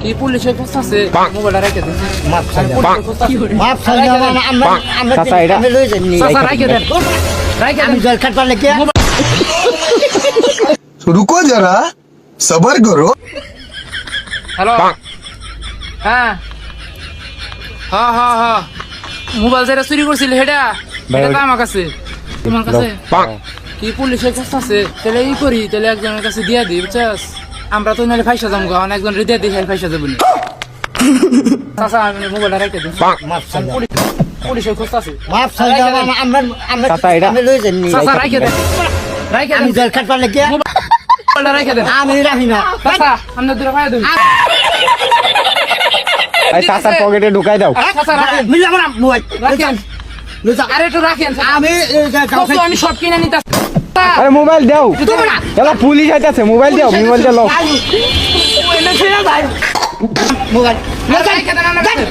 কি পুলিশের খোঁজ আছে মোবাইলটা রেখে দেন মাপ চাইলাম মাপ আমরা চাচা, এটা- আমি লই যাইনি চাচা রেখে দেন রেখে আমি দেন জল খাট পারলে কি रुको जरा सबर करो হ্যালো হ্যাঁ হ্যাঁ হ্যাঁ হ্যাঁ মোবাইল যেটা চুরি করছিল সেটা ভাই, এটা আমার কাছে তোমার কাছে কি পুলিশের খোঁজ আছে তাহলে ই করি তাহলে একজনের কাছে দিয়া দিই বুঝছস আমরা তো নাহলে ফাইসা যাবো কারণ একজন রেডিয়া দিয়ে ফাইসা যাবো না চাচা আমি মোবাইলটা রেখে দিন মাপ চাইলাম পুলিশের খোঁজ আছে মাপ চাইলাম আমরা চাচা, এটা- আমি লই যাইনি চাচা রেখে দেন রেখে আমি দেন জল খাট পারলে কি মোবাইলটা রেখে দেন আমি রাখি না চাচা আমরা দূরে পাই দেন এই চাচার পকেটে ঢুকাই দাও। চাচা রাখেন মিলাম না মোবাইল রাখেন আরে একটু রাখেন আমি কত আমি সব কিনে নিতে আরে মোবাইল দাও। এলা পুলিশ আইতাছে, মোবাইল দাও, মোবাইল দাও। মোবাইল রেখে দেন আমার কাছে।